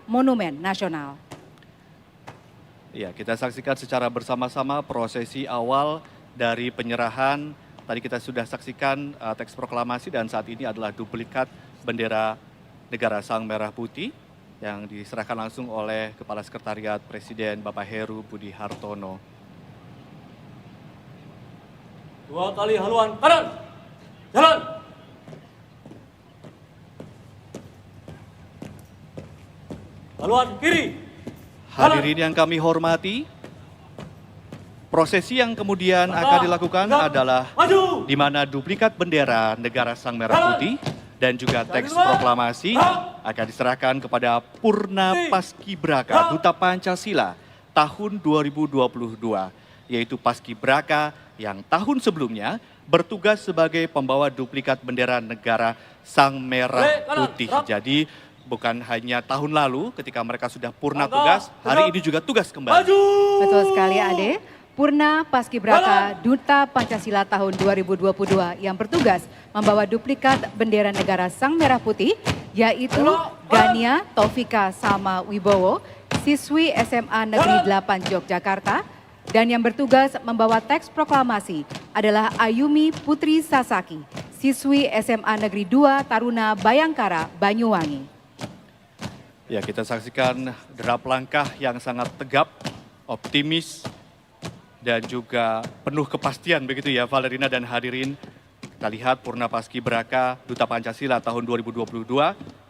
Monumen Nasional. Ya, kita saksikan secara bersama-sama prosesi awal dari penyerahan. Tadi kita sudah saksikan teks proklamasi dan saat ini adalah duplikat bendera negara Sang Merah Putih yang diserahkan langsung oleh Kepala Sekretariat Presiden Bapak Heru Budi Hartono. 2 kali haluan kanan, jalan. Haluan kiri. Hadirin yang kami hormati, prosesi yang kemudian akan dilakukan adalah di mana duplikat bendera negara Sang Merah Putih dan juga teks proklamasi akan diserahkan kepada Purna Paskibraka Duta Pancasila tahun 2022, yaitu Paskibraka yang tahun sebelumnya bertugas sebagai pembawa duplikat bendera negara Sang Merah Putih. Jadi bukan hanya tahun lalu ketika mereka sudah purna tugas, hari ini juga tugas kembali. Betul sekali Ade, Purna Paskibraka Duta Pancasila tahun 2022 yang bertugas membawa duplikat bendera negara Sang Merah Putih, yaitu Gania Taufika Sama Wibowo, siswi SMA Negeri 8 Yogyakarta, dan yang bertugas membawa teks proklamasi adalah Ayumi Putri Sasaki, siswi SMA Negeri 2 Taruna Bayangkara, Banyuwangi. Ya, kita saksikan derap langkah yang sangat tegap, optimis, dan juga penuh kepastian begitu ya Valerina dan hadirin. Kita lihat Purna Paskibraka Duta Pancasila tahun 2022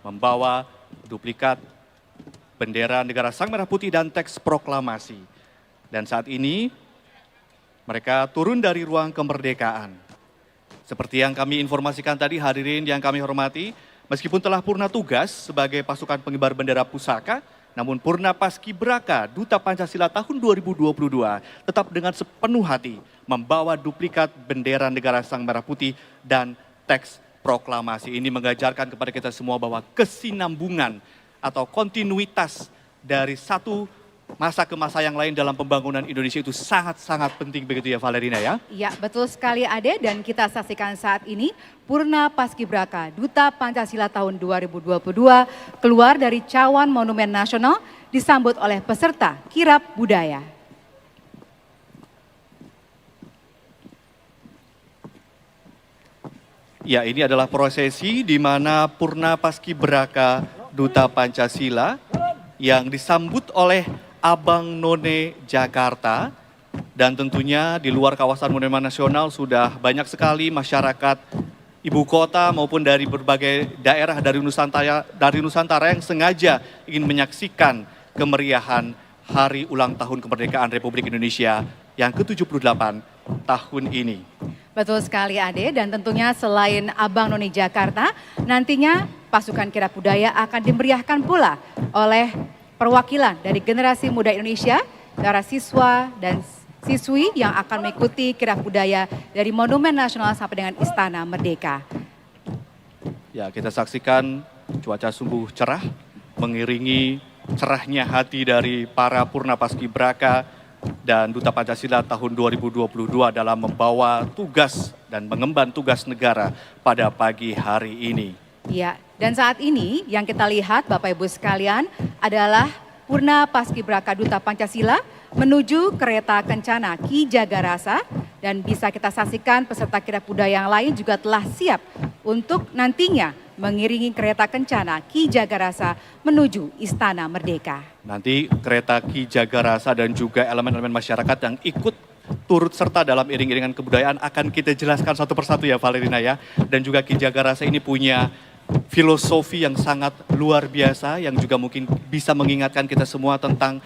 membawa duplikat bendera negara Sang Merah Putih dan teks proklamasi. Dan saat ini mereka turun dari ruang kemerdekaan. Seperti yang kami informasikan tadi hadirin yang kami hormati, meskipun telah purna tugas sebagai pasukan pengibar bendera pusaka, namun Purna Paskibraka Duta Pancasila tahun 2022 tetap dengan sepenuh hati membawa duplikat bendera negara Sang Merah Putih dan teks proklamasi. Ini mengajarkan kepada kita semua bahwa kesinambungan atau kontinuitas dari satu masa ke masa yang lain dalam pembangunan Indonesia itu sangat-sangat penting begitu ya Valerina ya? Iya betul sekali Ade, dan kita saksikan saat ini Purna Paskibraka Duta Pancasila tahun 2022 keluar dari cawan Monumen Nasional disambut oleh peserta kirap budaya. Ya, ini adalah prosesi di mana Purna Paskibraka Duta Pancasila yang disambut oleh Abang None Jakarta, dan tentunya di luar kawasan Monumen Nasional sudah banyak sekali masyarakat ibu kota maupun dari berbagai daerah dari Nusantara yang sengaja ingin menyaksikan kemeriahan Hari Ulang Tahun Kemerdekaan Republik Indonesia yang ke-78 tahun ini. Betul sekali Ade, dan tentunya selain Abang None Jakarta, nantinya pasukan kirap budaya akan dimeriahkan pula oleh perwakilan dari generasi muda Indonesia, para siswa dan siswi yang akan mengikuti kirap budaya dari Monumen Nasional sampai dengan Istana Merdeka. Ya, kita saksikan cuaca sungguh cerah, mengiringi cerahnya hati dari para Purna Paskibraka dan Duta Pancasila tahun 2022 dalam membawa tugas dan mengemban tugas negara pada pagi hari ini. Ya, dan saat ini yang kita lihat Bapak Ibu sekalian adalah Purna Paskibraka Duta Pancasila menuju kereta kencana Ki Jagarasa, dan bisa kita saksikan peserta kirap budaya yang lain juga telah siap untuk nantinya mengiringi kereta kencana Ki Jagarasa menuju Istana Merdeka. Nanti kereta Ki Jagarasa dan juga elemen-elemen masyarakat yang ikut turut serta dalam iring-iringan kebudayaan akan kita jelaskan satu persatu ya Valerina ya. Dan juga Ki Jagarasa ini punya filosofi yang sangat luar biasa yang juga mungkin bisa mengingatkan kita semua tentang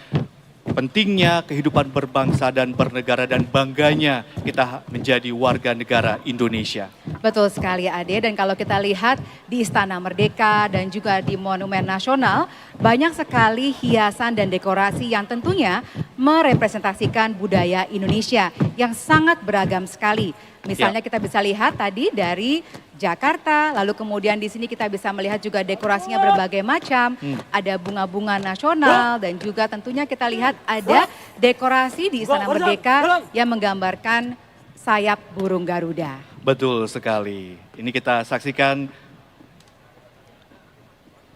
pentingnya kehidupan berbangsa dan bernegara dan bangganya kita menjadi warga negara Indonesia. Betul sekali Ade, dan kalau kita lihat di Istana Merdeka dan juga di Monumen Nasional banyak sekali hiasan dan dekorasi yang tentunya merepresentasikan budaya Indonesia yang sangat beragam sekali. Misalnya kita bisa lihat tadi dari Jakarta, lalu kemudian di sini kita bisa melihat juga dekorasinya berbagai macam, ada bunga-bunga nasional dan juga tentunya kita lihat ada dekorasi di Istana Merdeka yang menggambarkan sayap burung Garuda. Betul sekali. Ini kita saksikan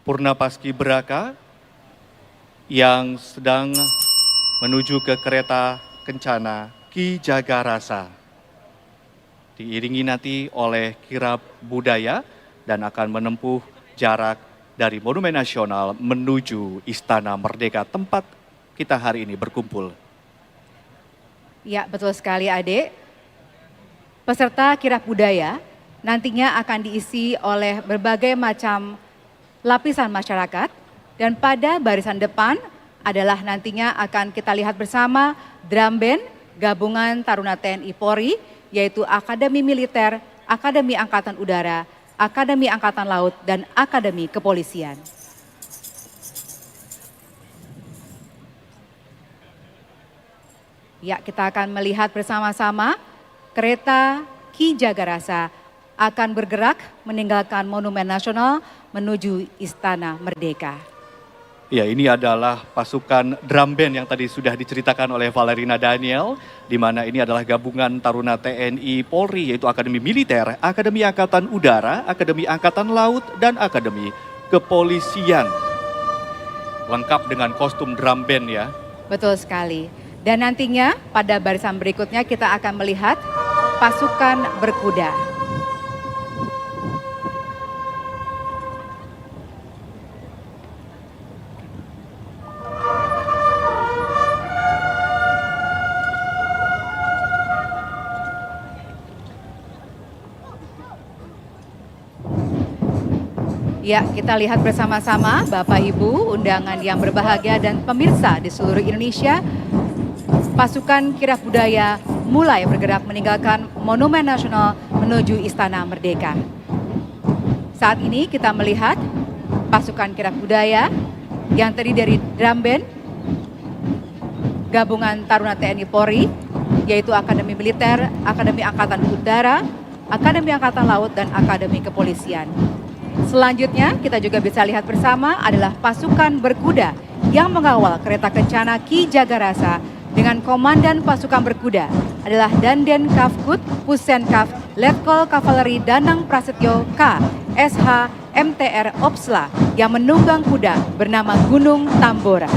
Purna Paskibraka yang sedang menuju ke kereta kencana Ki Jagarasa. Diiringi nanti oleh kirab budaya dan akan menempuh jarak dari Monumen Nasional menuju Istana Merdeka, tempat kita hari ini berkumpul. Ya, betul sekali Adik. Peserta kirab budaya nantinya akan diisi oleh berbagai macam lapisan masyarakat dan pada barisan depan adalah nantinya akan kita lihat bersama drum band gabungan Taruna TNI Polri, yaitu Akademi Militer, Akademi Angkatan Udara, Akademi Angkatan Laut, dan Akademi Kepolisian. Ya, kita akan melihat bersama-sama kereta Ki Jagarasa akan bergerak meninggalkan Monumen Nasional menuju Istana Merdeka. Ya, ini adalah pasukan drum band yang tadi sudah diceritakan oleh Valerina Daniel, di mana ini adalah gabungan Taruna TNI Polri, yaitu Akademi Militer, Akademi Angkatan Udara, Akademi Angkatan Laut, dan Akademi Kepolisian. Lengkap dengan kostum drum band ya. Betul sekali. Dan nantinya pada barisan berikutnya kita akan melihat pasukan berkuda. Ya, kita lihat bersama-sama Bapak Ibu, undangan yang berbahagia dan pemirsa di seluruh Indonesia. Pasukan kirab budaya mulai bergerak meninggalkan Monumen Nasional menuju Istana Merdeka. Saat ini kita melihat pasukan kirab budaya yang terdiri dari drum band gabungan Taruna TNI Polri, yaitu Akademi Militer, Akademi Angkatan Udara, Akademi Angkatan Laut, dan Akademi Kepolisian. Selanjutnya kita juga bisa lihat bersama adalah pasukan berkuda yang mengawal kereta kencana Ki Jagarasa dengan komandan pasukan berkuda adalah Danjen Kavkut Pusenkaf Letkol Kavaleri Danang Prasetyo K. SH MTR Opsla yang menunggang kuda bernama Gunung Tambora.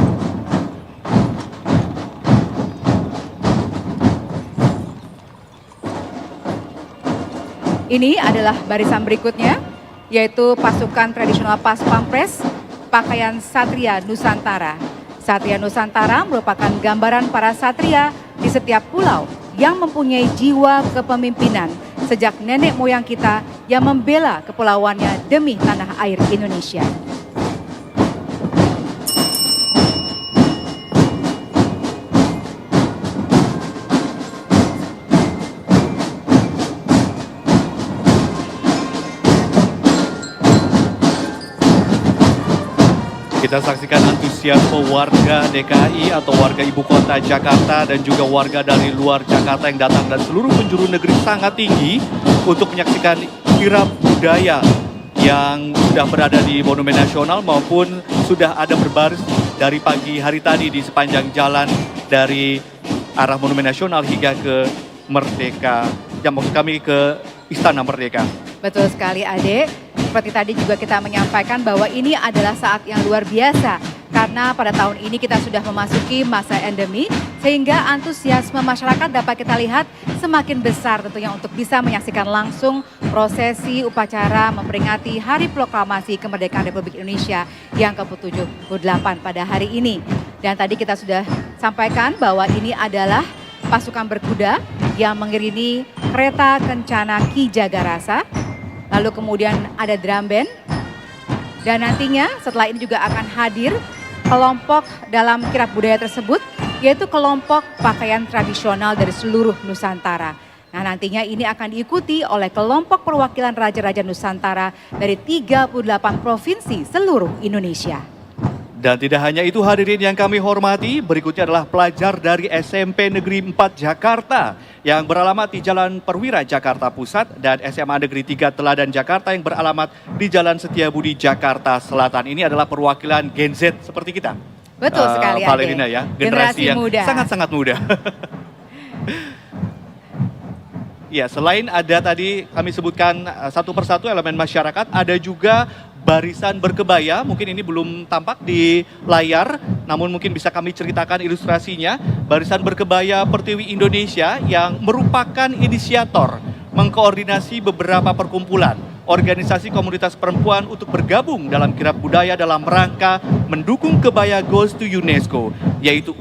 Ini adalah barisan berikutnya, yaitu pasukan tradisional Pas Pampres, pakaian Satria Nusantara. Satria Nusantara merupakan gambaran para satria di setiap pulau yang mempunyai jiwa kepemimpinan sejak nenek moyang kita yang membela kepulauannya demi tanah air Indonesia. Kita saksikan antusiasme warga DKI atau warga ibu kota Jakarta dan juga warga dari luar Jakarta yang datang dari seluruh penjuru negeri sangat tinggi untuk menyaksikan kirab budaya yang sudah berada di Monumen Nasional maupun sudah ada berbaris dari pagi hari tadi di sepanjang jalan dari arah Monumen Nasional hingga ke Merdeka, yang maksud kami ke Istana Merdeka. Betul sekali Ade. Seperti tadi juga kita menyampaikan bahwa ini adalah saat yang luar biasa karena pada tahun ini kita sudah memasuki masa endemi sehingga antusiasme masyarakat dapat kita lihat semakin besar tentunya untuk bisa menyaksikan langsung prosesi upacara memperingati Hari Proklamasi Kemerdekaan Republik Indonesia yang ke-78 pada hari ini. Dan tadi kita sudah sampaikan bahwa ini adalah pasukan berkuda yang mengiringi kereta kencana Ki Jagarasa. Lalu kemudian ada drum band dan nantinya setelah ini juga akan hadir kelompok dalam kirab budaya tersebut yaitu kelompok pakaian tradisional dari seluruh Nusantara. Nah nantinya ini akan diikuti oleh kelompok perwakilan Raja-Raja Nusantara dari 38 provinsi seluruh Indonesia. Dan tidak hanya itu hadirin yang kami hormati, berikutnya adalah pelajar dari SMP Negeri 4 Jakarta yang beralamat di Jalan Perwira Jakarta Pusat dan SMA Negeri 3 Teladan Jakarta yang beralamat di Jalan Setiabudi Jakarta Selatan. Ini adalah perwakilan Gen Z seperti kita. Betul sekali Valerina ya, generasi yang muda. sangat-sangat muda. Ya, selain ada tadi kami sebutkan satu persatu elemen masyarakat, ada juga barisan berkebaya. Mungkin ini belum tampak di layar, namun mungkin bisa kami ceritakan ilustrasinya. Barisan Berkebaya Pertiwi Indonesia yang merupakan inisiator mengkoordinasi beberapa perkumpulan organisasi komunitas perempuan untuk bergabung dalam kirab budaya dalam rangka mendukung kebaya Goes to UNESCO, yaitu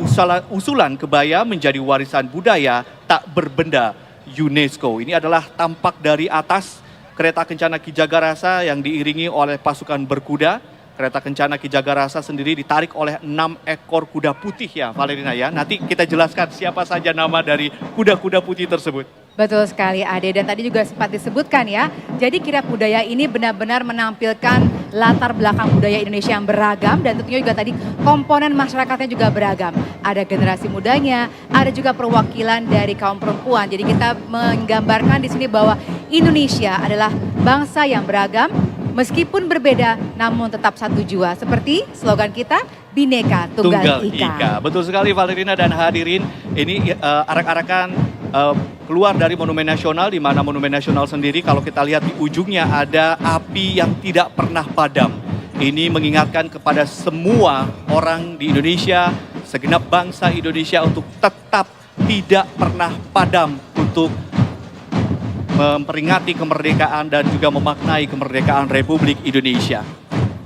usulan kebaya menjadi warisan budaya tak berbenda UNESCO. Ini adalah tampak dari atas kereta kencana Ki Jagarasa yang diiringi oleh pasukan berkuda. Kereta kencana Ki Jagarasa sendiri ditarik oleh 6 ekor kuda putih ya Valerina ya. Nanti kita jelaskan siapa saja nama dari kuda-kuda putih tersebut. Betul sekali Ade, dan tadi juga sempat disebutkan ya. Jadi kirab budaya ini benar-benar menampilkan latar belakang budaya Indonesia yang beragam, dan tentunya juga tadi komponen masyarakatnya juga beragam. Ada generasi mudanya, ada juga perwakilan dari kaum perempuan. Jadi kita menggambarkan di sini bahwa Indonesia adalah bangsa yang beragam, meskipun berbeda namun tetap satu jua. Seperti slogan kita, Bhinneka Tunggal Ika. Betul sekali Valerina dan hadirin, ini arak-arakan keluar dari Monumen Nasional, di mana Monumen Nasional sendiri kalau kita lihat di ujungnya ada api yang tidak pernah padam. Ini mengingatkan kepada semua orang di Indonesia, segenap bangsa Indonesia untuk tetap tidak pernah padam untuk memperingati kemerdekaan dan juga memaknai kemerdekaan Republik Indonesia.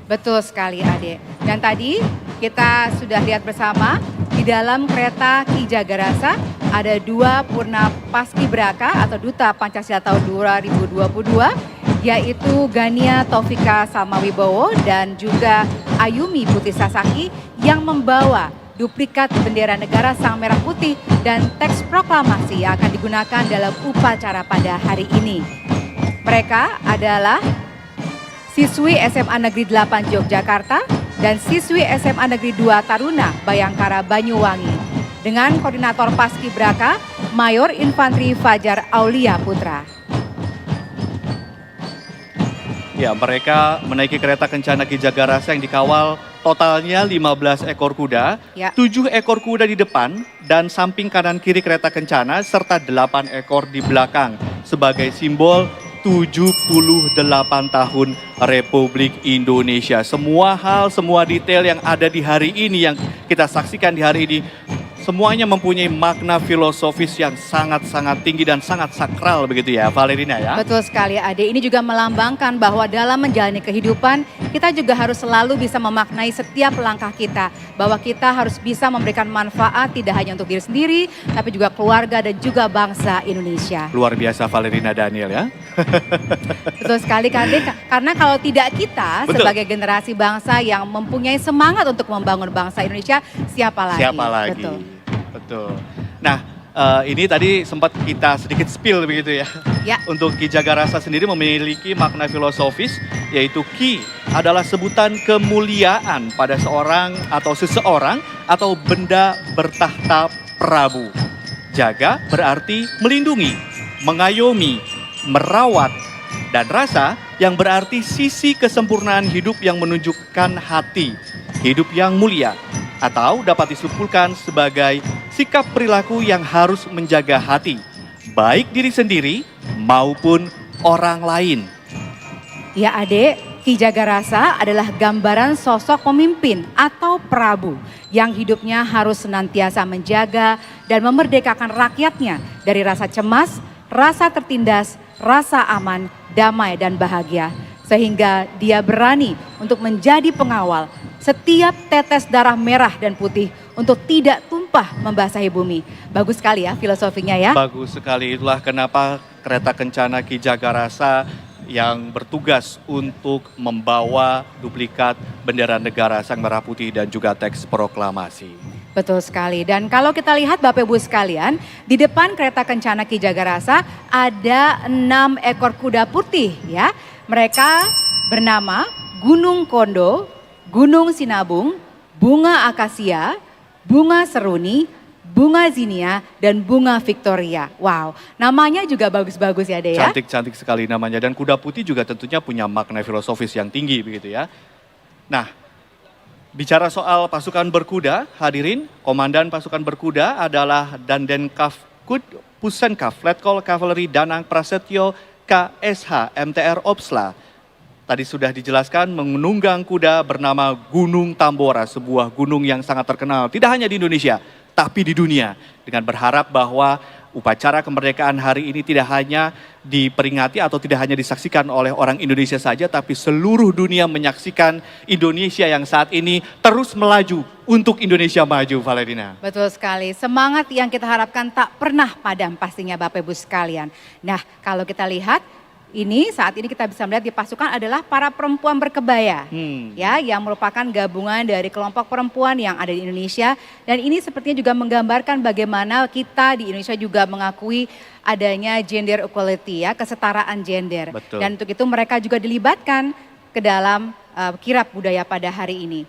Betul sekali Ade. Dan tadi kita sudah lihat bersama di dalam kereta Ki Jagarasa ada 2 Purna Paskibraka atau Duta Pancasila tahun 2022, yaitu Gania Taufika Salmawibowo dan juga Ayumi Putri Sasaki yang membawa duplikat bendera negara Sang Merah Putih dan teks proklamasi yang akan digunakan dalam upacara pada hari ini. Mereka adalah siswi SMA Negeri 8 Yogyakarta dan siswi SMA Negeri 2 Taruna Bayangkara Banyuwangi dengan koordinator Paskibraka Mayor Infantri Fajar Aulia Putra. Ya, mereka menaiki kereta kencana Ki Jagarasa yang dikawal totalnya 15 ekor kuda, Ya. 7 ekor kuda di depan dan samping kanan kiri kereta kencana serta 8 ekor di belakang sebagai simbol 78 tahun Republik Indonesia. Semua hal, semua detail yang ada di hari ini, yang kita saksikan di hari ini, semuanya mempunyai makna filosofis yang sangat-sangat tinggi dan sangat sakral begitu ya Valerina ya. Betul sekali Ade, ini juga melambangkan bahwa dalam menjalani kehidupan kita juga harus selalu bisa memaknai setiap langkah kita. Bahwa kita harus bisa memberikan manfaat tidak hanya untuk diri sendiri, tapi juga keluarga dan juga bangsa Indonesia. Luar biasa Valerina Daniel ya. Betul sekali Ade, karena kalau tidak kita Betul. sebagai generasi bangsa yang mempunyai semangat untuk membangun bangsa Indonesia, siapa lagi? Siapa lagi? Betul. Betul. Nah, ini tadi sempat kita sedikit spill begitu ya. Ya. Untuk Ki Jagarasa sendiri memiliki makna filosofis, yaitu Ki adalah sebutan kemuliaan pada seorang atau seseorang atau benda bertahta Prabu. Jaga berarti melindungi, mengayomi, merawat, dan rasa yang berarti sisi kesempurnaan hidup yang menunjukkan hati, hidup yang mulia, atau dapat disimpulkan sebagai sikap perilaku yang harus menjaga hati, baik diri sendiri maupun orang lain. Ya Ade, Ki Jagarasa adalah gambaran sosok pemimpin atau prabu yang hidupnya harus senantiasa menjaga dan memerdekakan rakyatnya dari rasa cemas, rasa tertindas, rasa aman, damai dan bahagia. Sehingga dia berani untuk menjadi pengawal setiap tetes darah merah dan putih untuk tidak tumpah membasahi bumi. Bagus sekali ya filosofinya ya. Bagus sekali, itulah kenapa kereta kencana Ki Jagarasa yang bertugas untuk membawa duplikat bendera negara Sang Merah Putih dan juga teks proklamasi. Betul sekali, dan kalau kita lihat Bapak Ibu sekalian, di depan kereta kencana Ki Jagarasa ada 6 ekor kuda putih ya. Mereka bernama Gunung Kondo, Gunung Sinabung, Bunga Akasia, Bunga Seruni, Bunga Zinia, dan Bunga Victoria. Wow, namanya juga bagus-bagus ya Dea. Cantik-cantik sekali namanya, dan kuda putih juga tentunya punya makna filosofis yang tinggi begitu ya. Nah, bicara soal pasukan berkuda, hadirin, komandan pasukan berkuda adalah Dandenkaf Kud Pusenkaf Letkol Kavaleri Danang Prasetyo KSH MTR Opsla. tadi sudah dijelaskan menunggang kuda bernama Gunung Tambora, sebuah gunung yang sangat terkenal tidak hanya di Indonesia, tapi di dunia. Dengan berharap bahwa upacara kemerdekaan hari ini tidak hanya diperingati atau tidak hanya disaksikan oleh orang Indonesia saja, tapi seluruh dunia menyaksikan Indonesia yang saat ini terus melaju untuk Indonesia maju, Valerina. Betul sekali, semangat yang kita harapkan tak pernah padam pastinya Bapak Ibu sekalian. Nah, kalau kita lihat ini saat ini kita bisa melihat di pasukan adalah para perempuan berkebaya, ya, yang merupakan gabungan dari kelompok perempuan yang ada di Indonesia, dan ini sepertinya juga menggambarkan bagaimana kita di Indonesia juga mengakui adanya gender equality, ya, kesetaraan gender. Betul. Dan untuk itu mereka juga dilibatkan ke dalam kirab budaya pada hari ini.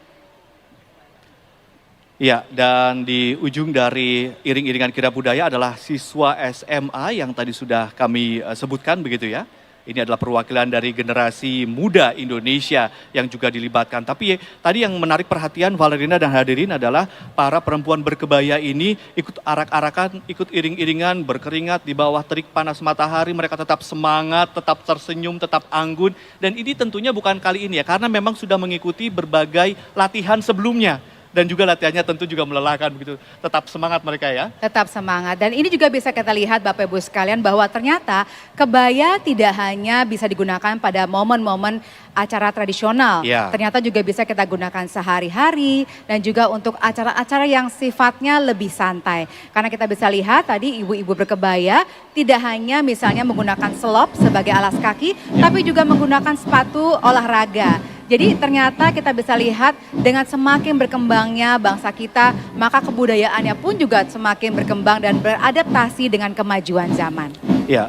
Ya, dan di ujung dari iring-iringan kirab budaya adalah siswa SMA yang tadi sudah kami sebutkan begitu ya. Ini adalah perwakilan dari generasi muda Indonesia yang juga dilibatkan. Tapi tadi yang menarik perhatian Valerina dan hadirin adalah para perempuan berkebaya ini ikut arak-arakan, ikut iring-iringan, berkeringat di bawah terik panas matahari. Mereka tetap semangat, tetap tersenyum, tetap anggun. Dan ini tentunya bukan kali ini ya, karena memang sudah mengikuti berbagai latihan sebelumnya. Dan juga latihannya tentu juga melelahkan begitu. Tetap semangat mereka ya. Tetap semangat. Dan ini juga bisa kita lihat Bapak Ibu sekalian bahwa ternyata kebaya tidak hanya bisa digunakan pada momen-momen acara tradisional. Ya. Ternyata juga bisa kita gunakan sehari-hari dan juga untuk acara-acara yang sifatnya lebih santai. Karena kita bisa lihat tadi ibu-ibu berkebaya tidak hanya misalnya menggunakan selop sebagai alas kaki, tapi juga menggunakan sepatu olahraga. Jadi ternyata kita bisa lihat dengan semakin berkembangnya bangsa kita, maka kebudayaannya pun juga semakin berkembang dan beradaptasi dengan kemajuan zaman. Ya,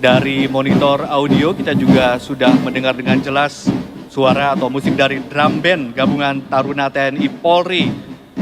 dari monitor audio kita juga sudah mendengar dengan jelas suara atau musik dari drum band gabungan Taruna TNI Polri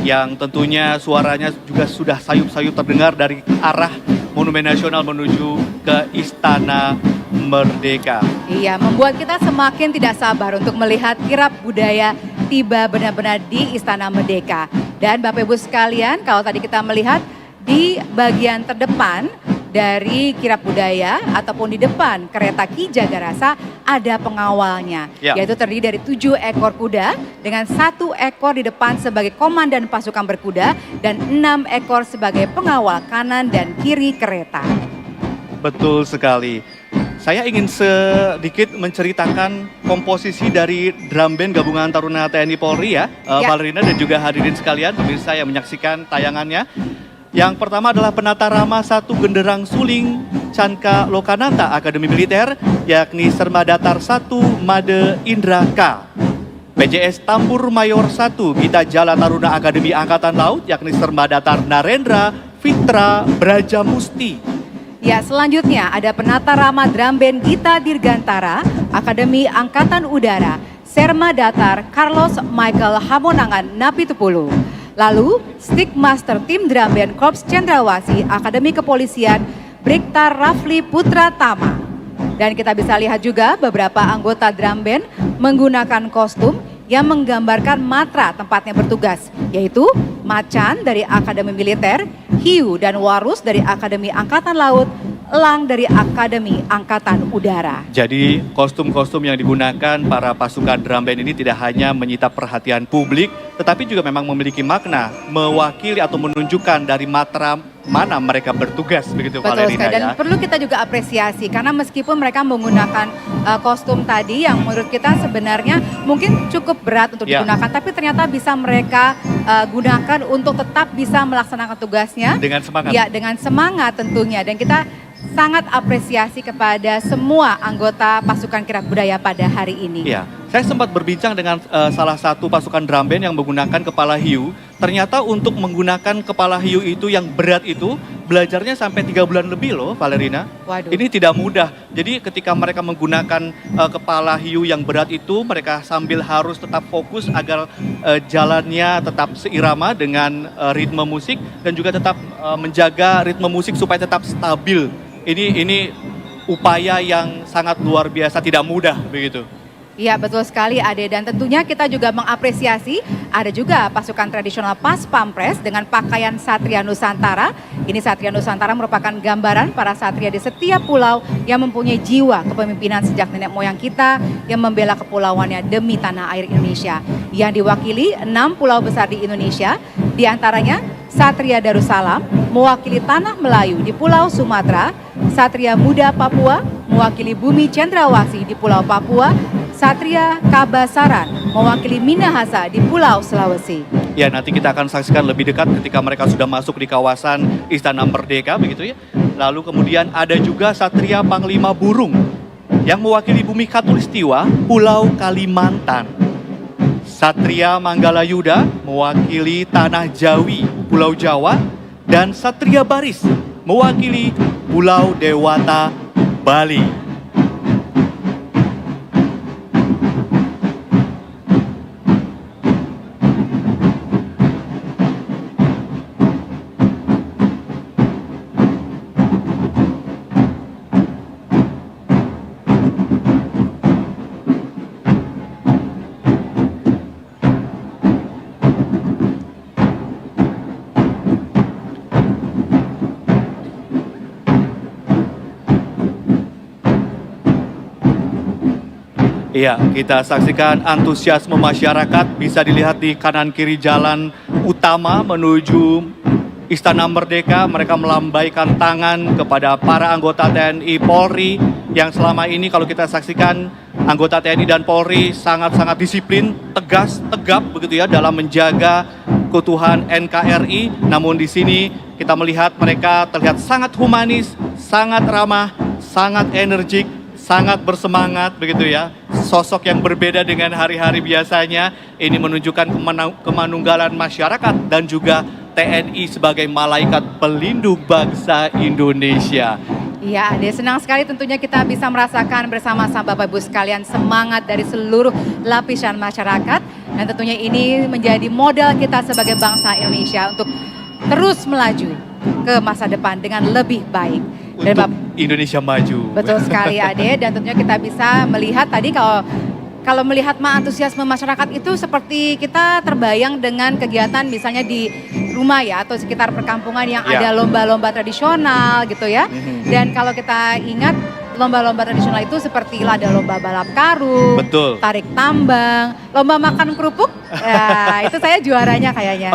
yang tentunya suaranya juga sudah sayup-sayup terdengar dari arah Monumen Nasional menuju ke Istana Merdeka. Iya, membuat kita semakin tidak sabar untuk melihat kirab budaya tiba benar-benar di Istana Merdeka. Dan Bapak Ibu sekalian, kalau tadi kita melihat di bagian terdepan dari kirab budaya ataupun di depan kereta Ki Jagarasa ada pengawalnya, yaitu terdiri dari 7 ekor kuda dengan 1 ekor di depan sebagai komandan pasukan berkuda dan 6 ekor sebagai pengawal kanan dan kiri kereta. Betul sekali. Saya ingin sedikit menceritakan komposisi dari drum band gabungan Taruna TNI Polri ya, Valerina dan juga hadirin sekalian, pemirsa yang menyaksikan tayangannya. Yang pertama adalah Penata Rama 1 Genderang Suling Canka Lokananta Akademi Militer, yakni Sermadatar 1 Made Indra K. PJS Tambur Mayor 1 Gita Jala Taruna Akademi Angkatan Laut, yakni Sermadatar Narendra Fitra Brajamusti. Ya, selanjutnya ada Penata Rama Drum Band Gita Dirgantara Akademi Angkatan Udara, Serma Datar Carlos Michael Hamonangan Napitupulu. Lalu Stick Master Tim Drum Band Korps Cendrawasih Akademi Kepolisian Brigta Rafli Putra Tama. Dan kita bisa lihat juga beberapa anggota drum band menggunakan kostum yang menggambarkan matra tempatnya bertugas, yaitu Macan dari Akademi Militer, Hiu dan Warus dari Akademi Angkatan Laut, Elang dari Akademi Angkatan Udara. Jadi kostum-kostum yang digunakan para pasukan drum band ini tidak hanya menyita perhatian publik, tetapi juga memang memiliki makna, mewakili atau menunjukkan dari matra mana mereka bertugas, begitu Betul Valerina sekali, dan ya. perlu kita juga apresiasi karena meskipun mereka menggunakan kostum tadi yang menurut kita sebenarnya mungkin cukup berat untuk digunakan, tapi ternyata bisa mereka gunakan untuk tetap bisa melaksanakan tugasnya Dengan semangat. Ya, dengan semangat tentunya, dan kita sangat apresiasi kepada semua anggota pasukan kirab budaya pada hari ini. Iya, saya sempat berbincang dengan salah satu pasukan drum band yang menggunakan kepala hiu. Ternyata untuk menggunakan kepala hiu itu yang berat itu belajarnya sampai 3 bulan lebih loh, Valerina. Waduh. Ini tidak mudah. Jadi ketika mereka menggunakan kepala hiu yang berat itu, mereka sambil harus tetap fokus agar jalannya tetap seirama dengan ritme musik dan juga tetap menjaga ritme musik supaya tetap stabil. Ini upaya yang sangat luar biasa, tidak mudah begitu. Iya betul sekali Ade, dan tentunya kita juga mengapresiasi ada juga pasukan tradisional Pas Pampres dengan pakaian Satria Nusantara. Ini Satria Nusantara merupakan gambaran para satria di setiap pulau yang mempunyai jiwa kepemimpinan sejak nenek moyang kita yang membela kepulauannya demi tanah air Indonesia. Yang diwakili 6 pulau besar di Indonesia, diantaranya Satria Darussalam mewakili tanah Melayu di Pulau Sumatera, Satria Muda Papua mewakili bumi Cendrawasih di Pulau Papua, Satria Kabasaran mewakili Minahasa di Pulau Sulawesi. Ya, nanti kita akan saksikan lebih dekat ketika mereka sudah masuk di kawasan Istana Merdeka, begitu ya. Lalu kemudian ada juga Satria Panglima Burung yang mewakili bumi Katulistiwa, Pulau Kalimantan. Satria Manggalayuda mewakili tanah Jawi, Pulau Jawa, dan Satria Baris mewakili Pulau Dewata, Bali. Iya, kita saksikan antusiasme masyarakat bisa dilihat di kanan kiri jalan utama menuju Istana Merdeka. Mereka melambaikan tangan kepada para anggota TNI Polri yang selama ini kalau kita saksikan anggota TNI dan Polri sangat-sangat disiplin, tegas, tegap begitu ya dalam menjaga keutuhan NKRI. Namun di sini kita melihat mereka terlihat sangat humanis, sangat ramah, sangat energik, sangat bersemangat begitu ya. Sosok yang berbeda dengan hari-hari biasanya. Ini menunjukkan kemanunggalan masyarakat dan juga TNI sebagai malaikat pelindung bangsa Indonesia. Iya, Ade, senang sekali tentunya kita bisa merasakan bersama-sama Bapak Ibu sekalian semangat dari seluruh lapisan masyarakat. Dan tentunya ini menjadi modal kita sebagai bangsa Indonesia untuk terus melaju ke masa depan dengan lebih baik. Untuk Indonesia maju. Betul sekali Ade, dan tentunya kita bisa melihat tadi kalau melihat antusiasme masyarakat itu seperti kita terbayang dengan kegiatan misalnya di rumah ya atau sekitar perkampungan yang ada lomba-lomba tradisional gitu ya. Dan kalau kita ingat lomba-lomba tradisional itu seperti ada lomba balap karung, betul, tarik tambang, lomba makan kerupuk. Ya, itu saya juaranya kayaknya.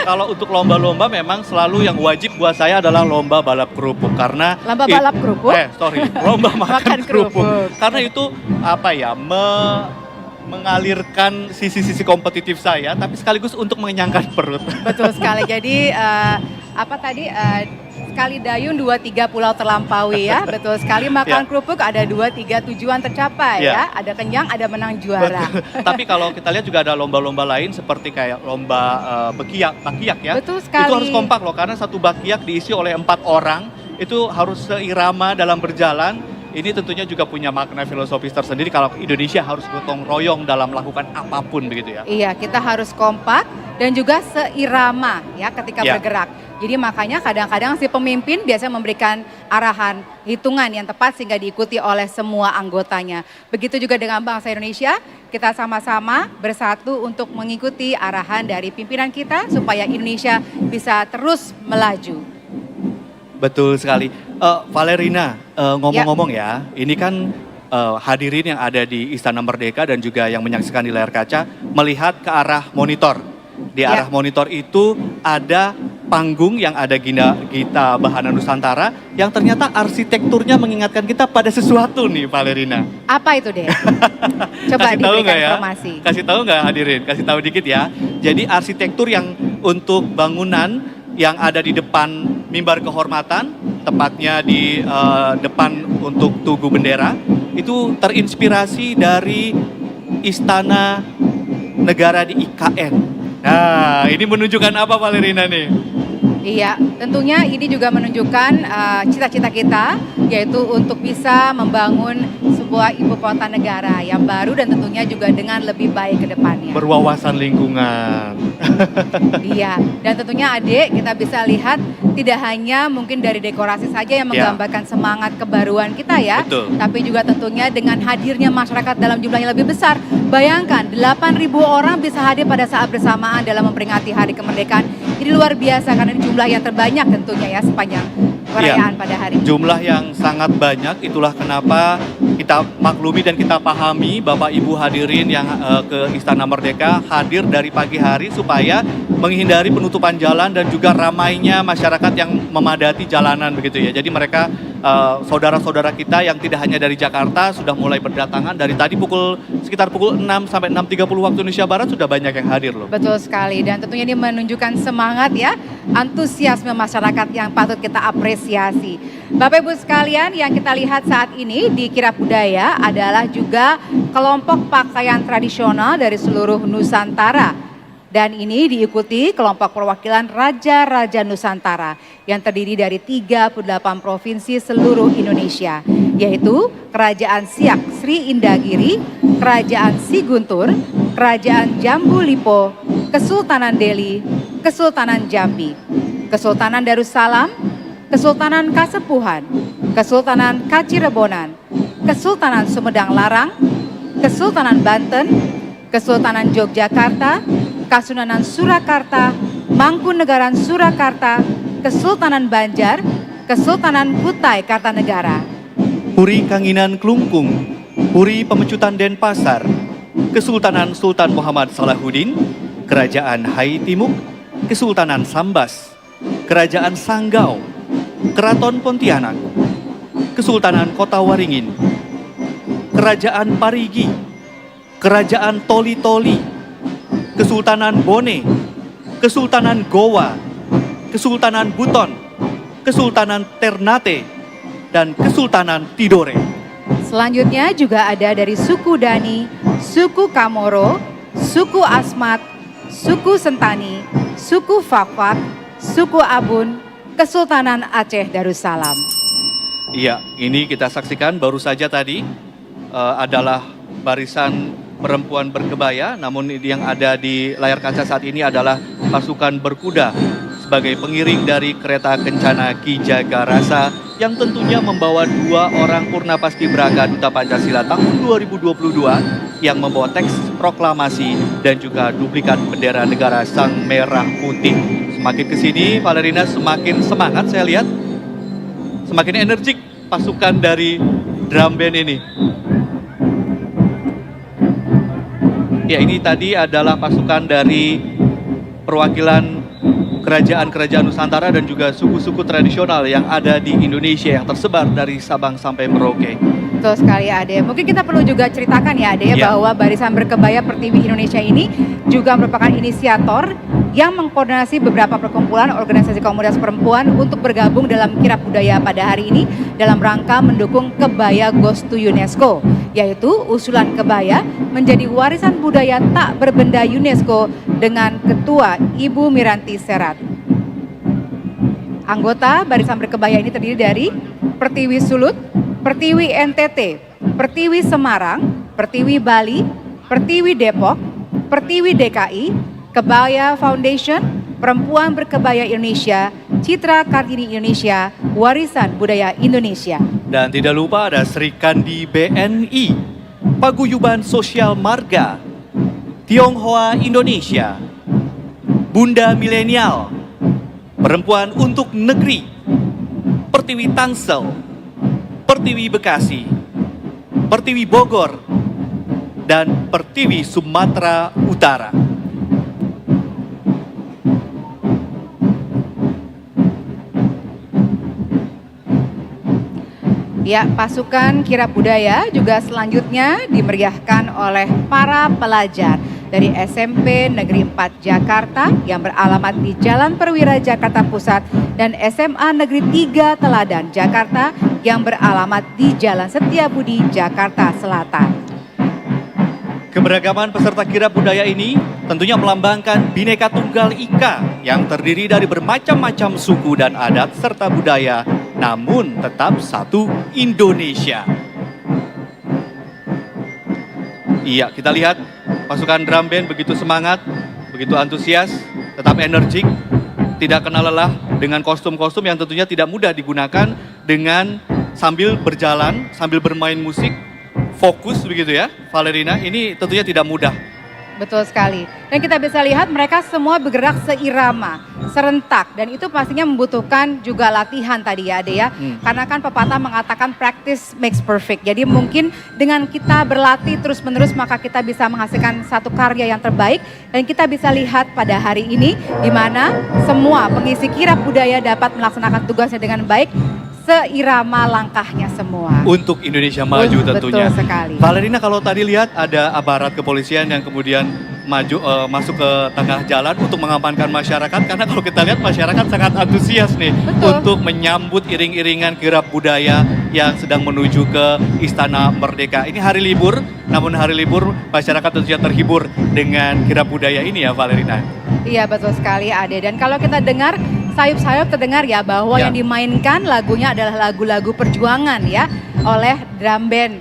Kalau untuk lomba-lomba memang selalu yang wajib buat saya adalah lomba balap kerupuk karena lomba balap kerupuk. Lomba makan kerupuk. kerupuk. Karena itu apa ya? Mengalirkan sisi-sisi kompetitif saya, tapi sekaligus untuk mengenyangkan perut. Betul sekali. Jadi sekali dayung 2-3 pulau terlampaui ya. Betul sekali, makan kerupuk ada 2-3 tujuan tercapai ya. Ada kenyang, ada menang juara. Tapi kalau kita lihat juga ada lomba-lomba lain seperti kayak lomba bakiak ya. Betul sekali. Itu harus kompak loh karena satu bakiak diisi oleh 4 orang. Itu harus seirama dalam berjalan. Ini tentunya juga punya makna filosofis tersendiri kalau Indonesia harus gotong royong dalam melakukan apapun begitu ya. Iya, kita harus kompak dan juga seirama ya ketika bergerak. Jadi makanya kadang-kadang si pemimpin biasanya memberikan arahan, hitungan yang tepat sehingga diikuti oleh semua anggotanya. Begitu juga dengan bangsa Indonesia, kita sama-sama bersatu untuk mengikuti arahan dari pimpinan kita supaya Indonesia bisa terus melaju. Betul sekali. Valerina, ngomong-ngomong ya, ini kan hadirin yang ada di Istana Merdeka dan juga yang menyaksikan di layar kaca melihat ke arah monitor. Di arah monitor itu ada panggung yang ada Gita Bahana Nusantara yang ternyata arsitekturnya mengingatkan kita pada sesuatu nih Valerina. Apa itu deh? Coba diberikan informasi. Kasih tahu nggak hadirin? Kasih tahu dikit ya. Jadi arsitektur yang untuk bangunan yang ada di depan mimbar kehormatan, tepatnya di depan untuk Tugu Bendera, itu terinspirasi dari Istana Negara di IKN. Nah, ini menunjukkan apa Valerina nih? Iya, tentunya ini juga menunjukkan cita-cita kita, yaitu untuk bisa membangun sebuah ibu kota negara yang baru dan tentunya juga dengan lebih baik ke depannya. Berwawasan lingkungan. Iya, dan tentunya adik kita bisa lihat tidak hanya mungkin dari dekorasi saja yang Ya. menggambarkan semangat kebaruan kita ya, Betul. tapi juga tentunya dengan hadirnya masyarakat dalam jumlah yang lebih besar. Bayangkan 8.000 orang bisa hadir pada saat bersamaan dalam memperingati Hari Kemerdekaan. Ini luar biasa karena ini jumlah yang terbanyak tentunya ya sepanjang perayaan pada hari ini. Jumlah yang sangat banyak, itulah kenapa kita maklumi dan kita pahami Bapak Ibu hadirin yang ke Istana Merdeka hadir dari pagi hari supaya menghindari penutupan jalan dan juga ramainya masyarakat yang memadati jalanan begitu ya. Jadi mereka saudara-saudara kita yang tidak hanya dari Jakarta sudah mulai berdatangan dari tadi sekitar pukul 6 sampai 6.30 waktu Indonesia Barat sudah banyak yang hadir loh. Betul sekali dan tentunya ini menunjukkan semangat ya, antusiasme masyarakat yang patut kita apresiasi. Bapak Ibu sekalian yang kita lihat saat ini di Kirab Budaya adalah juga kelompok pakaian tradisional dari seluruh Nusantara. Dan ini diikuti kelompok perwakilan Raja-Raja Nusantara yang terdiri dari 38 provinsi seluruh Indonesia, yaitu Kerajaan Siak Sri Indagiri, Kerajaan Siguntur, Kerajaan Jambu Lipo, Kesultanan Delhi, Kesultanan Jambi, Kesultanan Darussalam, Kesultanan Kasepuhan, Kesultanan Kacirebonan, Kesultanan Sumedang Larang, Kesultanan Banten, Kesultanan Yogyakarta, Kasunanan Surakarta, Mangkunegaran Surakarta, Kesultanan Banjar, Kesultanan Kutai Kartanegara, Puri Kanginan Klungkung, Puri Pemecutan Denpasar, Kesultanan Sultan Muhammad Salahuddin, Kerajaan Hai Timuk, Kesultanan Sambas, Kerajaan Sanggau, Keraton Pontianak, Kesultanan Kota Waringin, Kerajaan Parigi, Kerajaan Toli-Toli, Kesultanan Bone, Kesultanan Gowa, Kesultanan Buton, Kesultanan Ternate, dan Kesultanan Tidore. Selanjutnya juga ada dari suku Dani, suku Kamoro, suku Asmat, suku Sentani, suku Fakfak, suku Abun, Kesultanan Aceh Darussalam. Iya, ini kita saksikan baru saja tadi adalah barisan perempuan berkebaya, namun yang ada di layar kaca saat ini adalah pasukan berkuda sebagai pengiring dari kereta kencana Ki Jagarasa yang tentunya membawa 2 orang Purna Paskibraka Duta Pancasila tahun 2022 yang membawa teks proklamasi dan juga duplikat bendera negara Sang Merah Putih. Semakin kesini Valerina semakin semangat saya lihat, semakin energik pasukan dari drum band ini. Ya, ini tadi adalah pasukan dari perwakilan kerajaan-kerajaan Nusantara dan juga suku-suku tradisional yang ada di Indonesia yang tersebar dari Sabang sampai Merauke. Betul sekali Ade. Mungkin kita perlu juga ceritakan ya Ade Ya. bahwa Barisan Berkebaya Pertiwi Indonesia ini juga merupakan inisiator yang mengkoordinasi beberapa perkumpulan organisasi komunitas perempuan untuk bergabung dalam Kirab Budaya pada hari ini dalam rangka mendukung Kebaya Goes to UNESCO, yaitu usulan kebaya menjadi warisan budaya tak berbenda UNESCO dengan Ketua Ibu Miranti Serat. Anggota Barisan Berkebaya ini terdiri dari Pertiwi Sulut, Pertiwi NTT, Pertiwi Semarang, Pertiwi Bali, Pertiwi Depok, Pertiwi DKI, Kebaya Foundation, Perempuan Berkebaya Indonesia, Citra Kartini Indonesia, Warisan Budaya Indonesia. Dan tidak lupa ada Sri Kandi BNI, Paguyuban Sosial Marga, Tionghoa Indonesia, Bunda Milenial, Perempuan untuk Negeri, Pertiwi Tangsel, Pertiwi Bekasi, Pertiwi Bogor, dan Pertiwi Sumatera Utara. Ya, pasukan Kirab Budaya juga selanjutnya dimeriahkan oleh para pelajar dari SMP Negeri 4 Jakarta yang beralamat di Jalan Perwira Jakarta Pusat dan SMA Negeri 3 Teladan Jakarta yang beralamat di Jalan Setiabudi Jakarta Selatan. Keberagaman peserta kirab budaya ini tentunya melambangkan Bhinneka Tunggal Ika yang terdiri dari bermacam-macam suku dan adat serta budaya, namun tetap satu Indonesia. Iya, kita lihat pasukan drum band begitu semangat, begitu antusias, tetap energik, tidak kenal lelah dengan kostum-kostum yang tentunya tidak mudah digunakan dengan sambil berjalan, sambil bermain musik, fokus begitu ya, Valerina, ini tentunya tidak mudah. Betul sekali. Dan kita bisa lihat mereka semua bergerak seirama, serentak. Dan itu pastinya membutuhkan juga latihan tadi ya Ade ya. Karena kan pepatah mengatakan practice makes perfect. Jadi mungkin dengan kita berlatih terus-menerus maka kita bisa menghasilkan satu karya yang terbaik. Dan kita bisa lihat pada hari ini di mana semua pengisi kirab budaya dapat melaksanakan tugasnya dengan baik. Seirama langkahnya semua. Untuk Indonesia maju tentunya. Betul sekali. Valerina, kalau tadi lihat ada aparat kepolisian yang kemudian masuk ke tengah jalan untuk mengamankan masyarakat, karena kalau kita lihat masyarakat sangat antusias nih. Betul. Untuk menyambut iring-iringan kirab budaya yang sedang menuju ke Istana Merdeka. Ini hari libur, namun hari libur masyarakat tentunya terhibur dengan kirab budaya ini ya Valerina. Iya betul sekali Ade. Dan kalau kita dengar sayup-sayup terdengar ya bahwa Ya. yang dimainkan lagunya adalah lagu-lagu perjuangan ya oleh drum band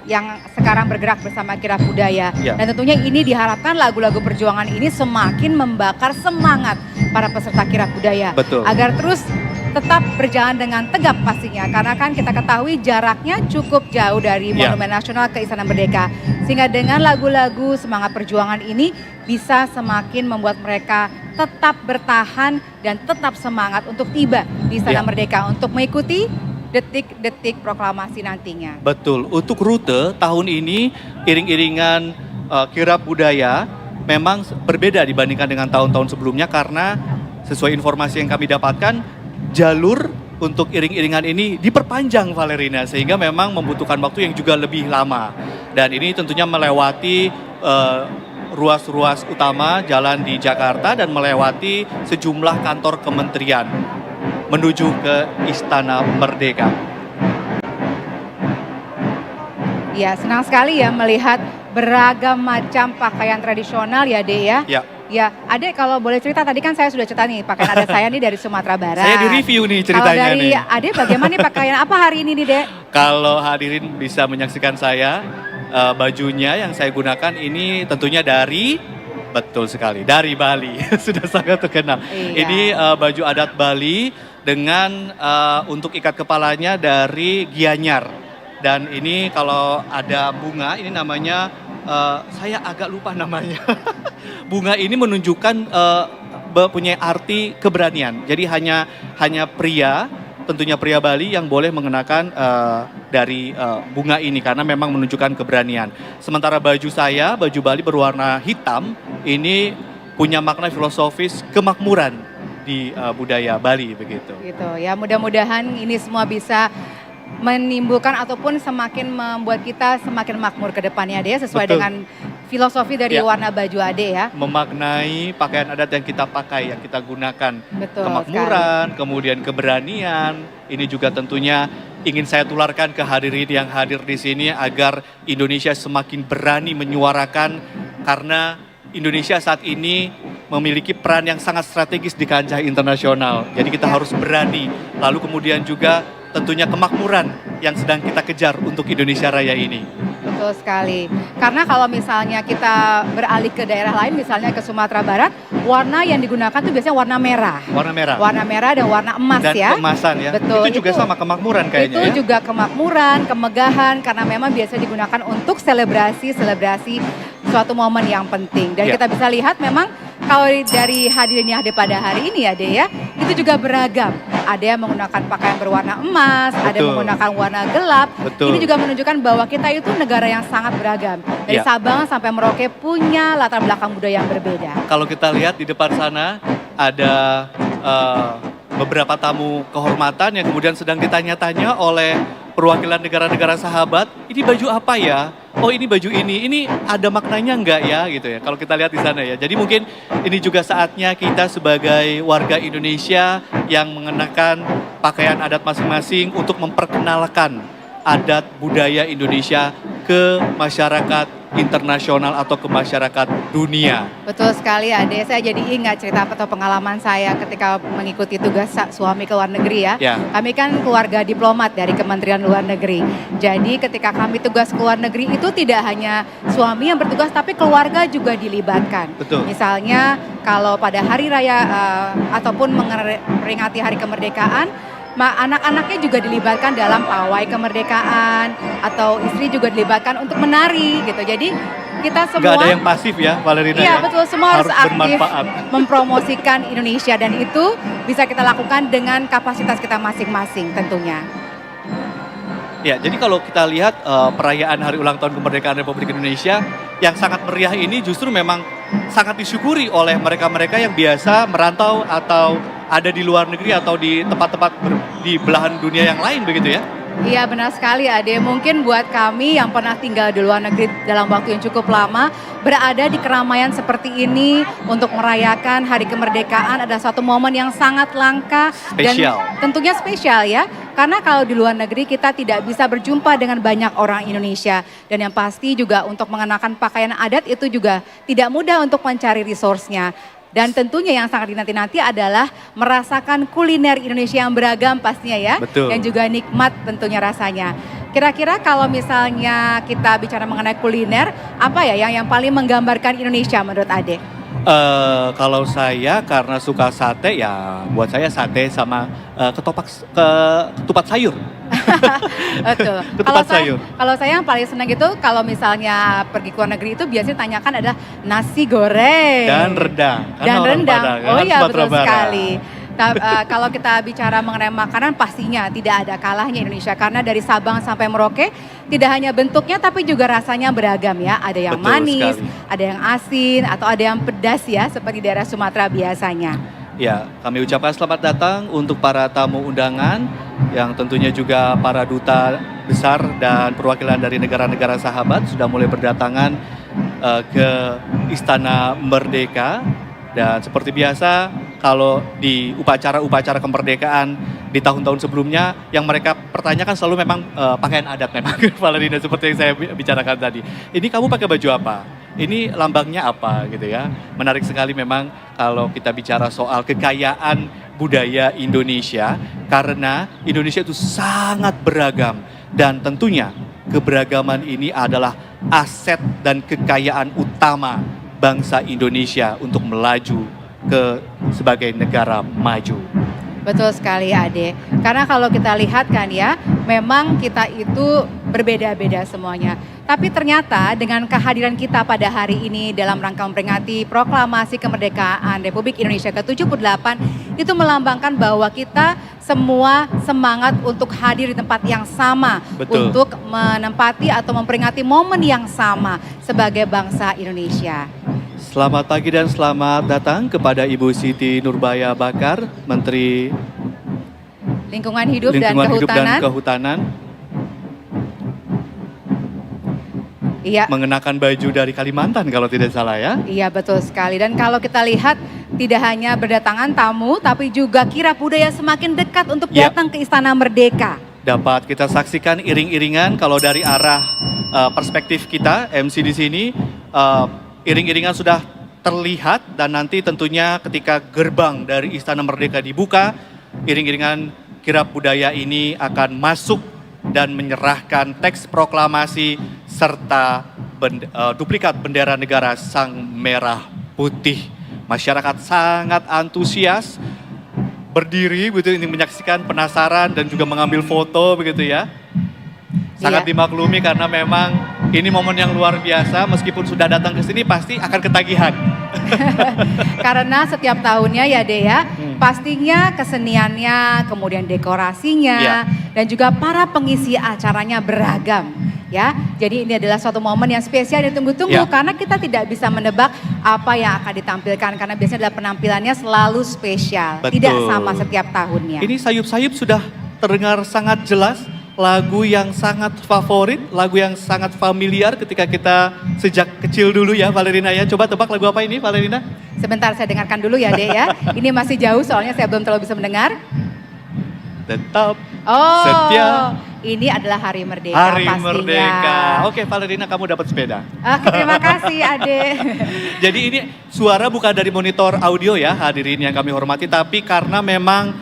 yang sekarang bergerak bersama kirab budaya. Ya. Dan tentunya ini diharapkan lagu-lagu perjuangan ini semakin membakar semangat para peserta kirab budaya. Betul. Agar terus tetap berjalan dengan tegap pastinya. Karena kan kita ketahui jaraknya cukup jauh dari Ya. Monumen Nasional ke Istana Merdeka. Sehingga dengan lagu-lagu semangat perjuangan ini bisa semakin membuat mereka tetap bertahan dan tetap semangat untuk tiba di Istana Ya. Merdeka untuk mengikuti detik-detik proklamasi nantinya. Betul, untuk rute tahun ini iring-iringan kirab budaya memang berbeda dibandingkan dengan tahun-tahun sebelumnya karena sesuai informasi yang kami dapatkan jalur untuk iring-iringan ini diperpanjang Valerina sehingga memang membutuhkan waktu yang juga lebih lama dan ini tentunya melewati ruas-ruas utama jalan di Jakarta dan melewati sejumlah kantor kementerian menuju ke Istana Merdeka. Ya, senang sekali ya melihat beragam macam pakaian tradisional ya, Dek ya. Ya. Ya, Adek kalau boleh cerita tadi kan saya sudah cerita nih pakaian adat saya nih dari Sumatera Barat. Saya di-review nih Kalau ceritanya dari nih. Adek bagaimana nih pakaian apa hari ini nih, Dek? Kalau hadirin bisa menyaksikan saya, bajunya yang saya gunakan ini tentunya dari, betul sekali, dari Bali. Sudah sangat terkenal. Iya. Ini baju adat Bali dengan untuk ikat kepalanya dari Gianyar. Dan ini kalau ada bunga, ini namanya, saya agak lupa namanya. Bunga ini menunjukkan punya arti keberanian. Jadi hanya pria, tentunya pria Bali yang boleh mengenakan dari bunga ini karena memang menunjukkan keberanian. Sementara baju saya, baju Bali berwarna hitam, ini punya makna filosofis kemakmuran di budaya Bali begitu. Gitu ya, mudah-mudahan ini semua bisa menimbulkan ataupun semakin membuat kita semakin makmur ke depannya, Ade, sesuai Betul. dengan filosofi dari Ya. warna baju Ade ya. Memaknai pakaian adat yang kita pakai, yang kita gunakan. Betul Kemakmuran, kemudian keberanian. Ini juga tentunya ingin saya tularkan ke hadirin yang hadir di sini agar Indonesia semakin berani menyuarakan karena Indonesia saat ini memiliki peran yang sangat strategis di kancah internasional. Jadi kita Ya. harus berani. Lalu kemudian juga tentunya kemakmuran yang sedang kita kejar untuk Indonesia Raya ini. Betul sekali. Karena kalau misalnya kita beralih ke daerah lain, misalnya ke Sumatera Barat, warna yang digunakan tuh biasanya warna merah. Warna merah. Warna merah dan warna emas Dan ya. keemasan ya. Betul, Itu juga itu- sama kemakmuran kayaknya Itu ya. juga kemakmuran, kemegahan, karena memang biasa digunakan untuk selebrasi suatu momen yang penting. Dan Ya. kita bisa lihat memang kalau dari hadirin yang ada pada hari ini ya, De ya, itu juga beragam. Ada yang menggunakan pakaian berwarna emas, ada yang Betul. menggunakan warna gelap. Betul. Ini juga menunjukkan bahwa kita itu negara yang sangat beragam. Dari Ya. Sabang sampai Merauke punya latar belakang budaya yang berbeda. Kalau kita lihat di depan sana ada beberapa tamu kehormatan yang kemudian sedang ditanya-tanya oleh perwakilan negara-negara sahabat, ini baju apa ya? Oh ini baju ini ada maknanya enggak ya gitu ya. Kalau kita lihat di sana ya. Jadi mungkin ini juga saatnya kita sebagai warga Indonesia yang mengenakan pakaian adat masing-masing untuk memperkenalkan adat budaya Indonesia ke masyarakat internasional atau ke masyarakat dunia. Betul sekali Ade, saya jadi ingat cerita atau pengalaman saya ketika mengikuti tugas suami ke luar negeri ya. Ya. Kami kan keluarga diplomat dari Kementerian Luar Negeri. Jadi ketika kami tugas ke luar negeri itu tidak hanya suami yang bertugas tapi keluarga juga dilibatkan. Betul. Misalnya kalau pada hari raya ataupun memperingati hari kemerdekaan, anak-anaknya juga dilibatkan dalam pawai kemerdekaan atau istri juga dilibatkan untuk menari gitu. Jadi kita semua Nggak ada yang pasif ya, Valerina. iya ya? betul, semua harus aktif bermanfaat. mempromosikan Indonesia dan itu bisa kita lakukan dengan kapasitas kita masing-masing tentunya. Ya, jadi kalau kita lihat perayaan Hari Ulang Tahun Kemerdekaan Republik Indonesia yang sangat meriah ini justru memang sangat disyukuri oleh mereka-mereka yang biasa merantau atau ada di luar negeri atau di tempat-tempat di belahan dunia yang lain begitu ya? Iya benar sekali Ade, mungkin buat kami yang pernah tinggal di luar negeri dalam waktu yang cukup lama, berada di keramaian seperti ini untuk merayakan Hari Kemerdekaan adalah suatu momen yang sangat langka Spesial. dan tentunya spesial ya. Karena kalau di luar negeri kita tidak bisa berjumpa dengan banyak orang Indonesia dan yang pasti juga untuk mengenakan pakaian adat itu juga tidak mudah untuk mencari resource-nya. Dan tentunya yang sangat dinanti-nanti adalah merasakan kuliner Indonesia yang beragam pastinya ya. Betul. Dan juga nikmat tentunya rasanya. Kira-kira kalau misalnya kita bicara mengenai kuliner, apa ya yang paling menggambarkan Indonesia menurut Ade? Kalau saya karena suka sate ya buat saya sate sama ketupat sayur. Betul. Ketupat sayur. Kalau saya yang paling senang itu kalau misalnya pergi ke luar negeri itu biasanya tanyakan adalah nasi goreng. Dan rendang. Karena Dan orang rendang. Padang, Oh kan iya Sumatera betul Barat. sekali. Kalau kita bicara mengenai makanan pastinya tidak ada kalahnya Indonesia karena dari Sabang sampai Merauke tidak hanya bentuknya tapi juga rasanya beragam ya. Ada yang Betul manis, sekali. ada yang asin atau ada yang pedas ya seperti daerah Sumatera biasanya. Ya, kami ucapkan selamat datang untuk para tamu undangan yang tentunya juga para duta besar dan perwakilan dari negara-negara sahabat sudah mulai berdatangan ke Istana Merdeka. Dan seperti biasa, kalau di upacara-upacara kemerdekaan di tahun-tahun sebelumnya, yang mereka pertanyakan selalu memang pakaian adat memang, Valerina, seperti yang saya bicarakan tadi. Ini kamu pakai baju apa? Ini lambangnya apa gitu ya. Menarik sekali memang kalau kita bicara soal kekayaan budaya Indonesia, karena Indonesia itu sangat beragam. Dan tentunya keberagaman ini adalah aset dan kekayaan utama bangsa Indonesia untuk melaju sebagai negara maju. Betul sekali Ade, karena kalau kita lihat kan ya, memang kita itu berbeda-beda semuanya. Tapi ternyata dengan kehadiran kita pada hari ini dalam rangka memperingati proklamasi kemerdekaan Republik Indonesia ke-78, itu melambangkan bahwa kita semua semangat untuk hadir di tempat yang sama. Betul. Untuk menempati atau memperingati momen yang sama sebagai bangsa Indonesia. Selamat pagi dan selamat datang kepada Ibu Siti Nurbaya Bakar, Menteri Lingkungan Hidup, Lingkungan dan Hidup Kehutanan. dan Kehutanan. Iya. Mengenakan baju dari Kalimantan kalau tidak salah ya. Iya betul sekali, dan kalau kita lihat tidak hanya berdatangan tamu tapi juga kirap budaya semakin dekat untuk Ya. datang ke Istana Merdeka. Dapat kita saksikan iring-iringan kalau dari arah perspektif kita MC di sini, iring-iringan sudah terlihat dan nanti tentunya ketika gerbang dari Istana Merdeka dibuka, iring-iringan kirap budaya ini akan masuk dan menyerahkan teks proklamasi serta duplikat bendera negara Sang Merah Putih. Masyarakat sangat antusias berdiri begitu ini menyaksikan, penasaran dan juga mengambil foto begitu ya. Sangat Iya. dimaklumi karena memang ini momen yang luar biasa, meskipun sudah datang ke sini pasti akan ketagihan. Karena setiap tahunnya ya Dea, pastinya keseniannya, kemudian dekorasinya, Iya. dan juga para pengisi acaranya beragam. Ya, jadi ini adalah suatu momen yang spesial ditunggu-tunggu Ya. karena kita tidak bisa menebak apa yang akan ditampilkan karena biasanya adalah penampilannya selalu spesial, Betul. tidak sama setiap tahunnya. Ini sayup-sayup sudah terdengar sangat jelas, lagu yang sangat favorit, lagu yang sangat familiar ketika kita sejak kecil dulu ya Valerina ya. Coba tebak lagu apa ini Valerina? Sebentar saya dengarkan dulu ya Dea ya. Ini masih jauh soalnya saya belum terlalu bisa mendengar. Tetap Oh, setia ini adalah Hari Merdeka Hari pastinya. Merdeka. Oke, Valerina, kamu dapat sepeda. Oke, terima kasih Ade. Jadi ini suara bukan dari monitor audio ya, hadirin yang kami hormati, tapi karena memang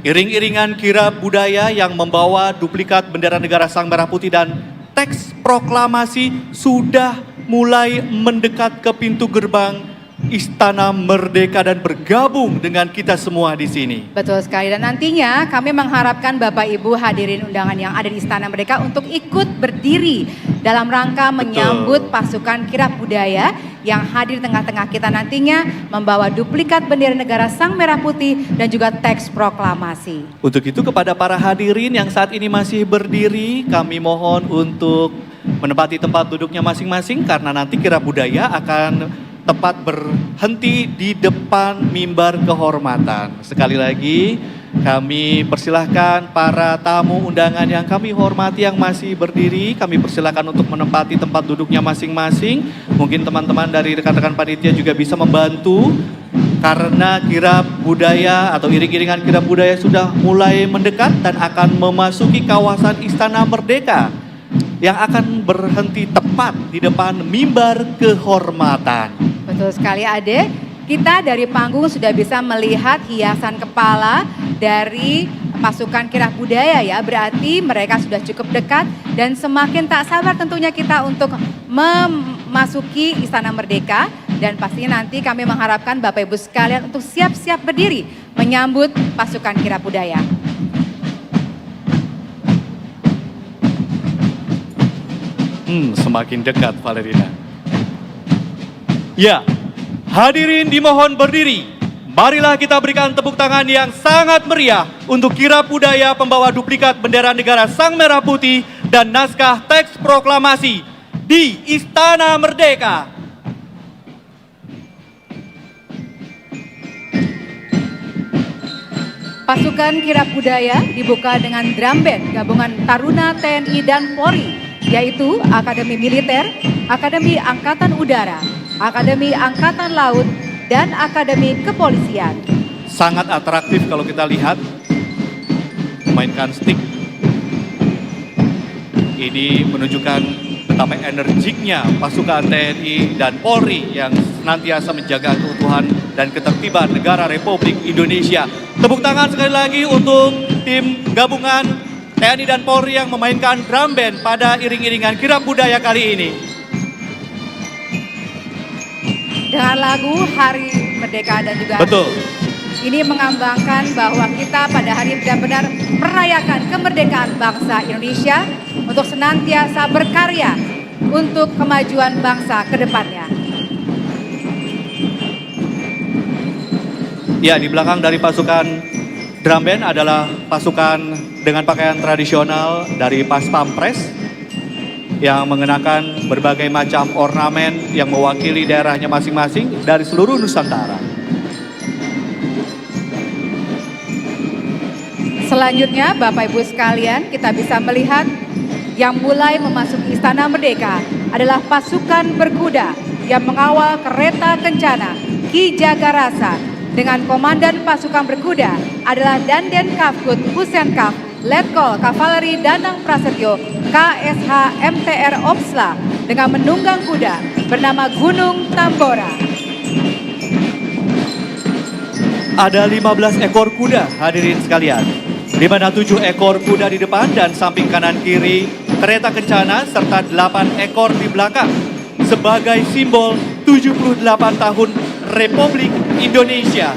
iring-iringan kirab budaya yang membawa duplikat bendera negara Sang Merah Putih dan teks proklamasi sudah mulai mendekat ke pintu gerbang Istana Merdeka dan bergabung dengan kita semua di sini. Betul sekali, dan nantinya kami mengharapkan Bapak Ibu hadirin undangan yang ada di Istana Merdeka untuk ikut berdiri dalam rangka menyambut pasukan kirab budaya yang hadir di tengah-tengah kita nantinya membawa duplikat bendera negara Sang Merah Putih dan juga teks proklamasi. Untuk itu kepada para hadirin yang saat ini masih berdiri, kami mohon untuk menempati tempat duduknya masing-masing karena nanti kirab budaya akan tepat berhenti di depan mimbar kehormatan. Sekali lagi kami persilahkan para tamu undangan yang kami hormati yang masih berdiri, kami persilahkan untuk menempati tempat duduknya masing-masing. Mungkin teman-teman dari rekan-rekan panitia juga bisa membantu karena kirab budaya atau iring-iringan kirab budaya sudah mulai mendekat dan akan memasuki kawasan Istana Merdeka yang akan berhenti tepat di depan mimbar kehormatan. Betul sekali Ade, kita dari panggung sudah bisa melihat hiasan kepala dari pasukan kirab budaya ya, berarti mereka sudah cukup dekat dan semakin tak sabar tentunya kita untuk memasuki Istana Merdeka, dan pastinya nanti kami mengharapkan Bapak Ibu sekalian untuk siap-siap berdiri menyambut pasukan kirab budaya. Semakin dekat Valerina. Ya, hadirin dimohon berdiri. Marilah kita berikan tepuk tangan yang sangat meriah untuk kirab budaya pembawa duplikat bendera negara Sang Merah Putih dan naskah teks proklamasi di Istana Merdeka. Pasukan kirab budaya dibuka dengan drum band gabungan Taruna TNI dan Polri, yaitu Akademi Militer, Akademi Angkatan Udara, Akademi Angkatan Laut, dan Akademi Kepolisian. Sangat atraktif kalau kita lihat, memainkan stick. Ini menunjukkan betapa energiknya pasukan TNI dan Polri yang senantiasa menjaga keutuhan dan ketertiban negara Republik Indonesia. Tepuk tangan sekali lagi untuk tim gabungan TNI dan Polri yang memainkan drum band pada iring-iringan kirab budaya kali ini. Dengan lagu Hari Merdeka dan juga Betul. ini mengambangkan bahwa kita pada hari benar-benar merayakan kemerdekaan bangsa Indonesia untuk senantiasa berkarya untuk kemajuan bangsa ke depannya. Ya, di belakang dari pasukan drum band adalah pasukan dengan pakaian tradisional dari Pas Pampres yang mengenakan berbagai macam ornamen yang mewakili daerahnya masing-masing dari seluruh Nusantara. Selanjutnya Bapak Ibu sekalian, kita bisa melihat yang mulai memasuki Istana Merdeka adalah pasukan berkuda yang mengawal kereta kencana Ki Jagarasa dengan komandan pasukan berkuda adalah Danjen Kafkut Pusenkaf Letkol Kavaleri Danang Prasetyo KSH MTR Opsla dengan menunggang kuda bernama Gunung Tambora. Ada 15 ekor kuda hadirin sekalian, di mana 7 ekor kuda di depan dan samping kanan kiri kereta kencana serta 8 ekor di belakang sebagai simbol 78 tahun Republik Indonesia.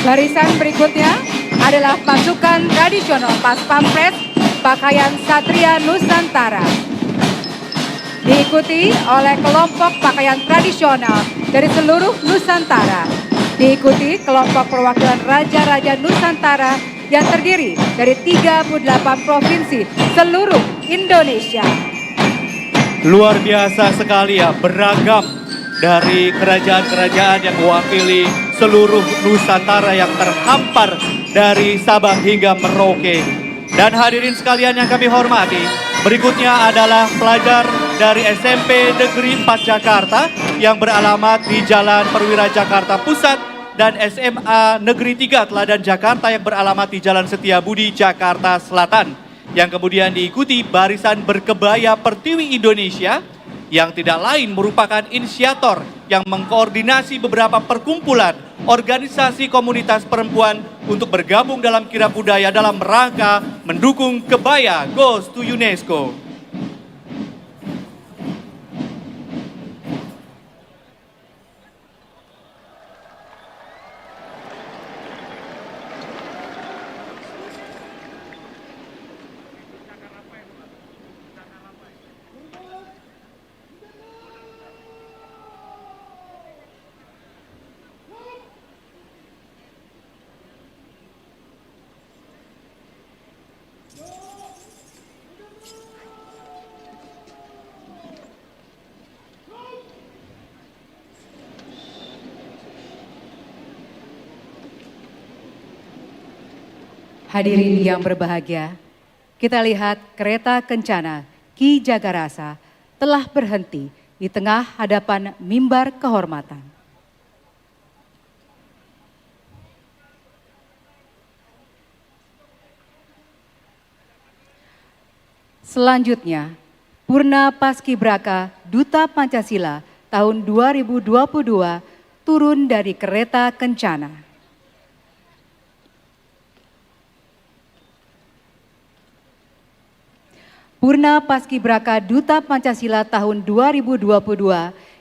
Barisan berikutnya adalah pasukan tradisional Pas Pampres pakaian Satria Nusantara. Diikuti oleh kelompok pakaian tradisional dari seluruh Nusantara. Diikuti kelompok perwakilan Raja-Raja Nusantara yang terdiri dari 38 provinsi seluruh Indonesia. Luar biasa sekali ya, beragam dari kerajaan-kerajaan yang mewakili seluruh Nusantara yang terhampar dari Sabang hingga Merauke. Dan hadirin sekalian yang kami hormati, berikutnya adalah pelajar dari SMP Negeri 4 Jakarta yang beralamat di Jalan Perwira Jakarta Pusat dan SMA Negeri 3 Teladan Jakarta yang beralamat di Jalan Setiabudi Jakarta Selatan. Yang kemudian diikuti barisan berkebaya Pertiwi Indonesia yang tidak lain merupakan inisiator yang mengkoordinasi beberapa perkumpulan organisasi komunitas perempuan untuk bergabung dalam kirab budaya dalam rangka mendukung kebaya Goes to UNESCO. Hadirin yang berbahagia, kita lihat kereta kencana Ki Jagarasa telah berhenti di tengah hadapan mimbar kehormatan. Selanjutnya, Purna Paskibraka Duta Pancasila tahun 2022 turun dari kereta kencana. Purna Paskibraka Duta Pancasila tahun 2022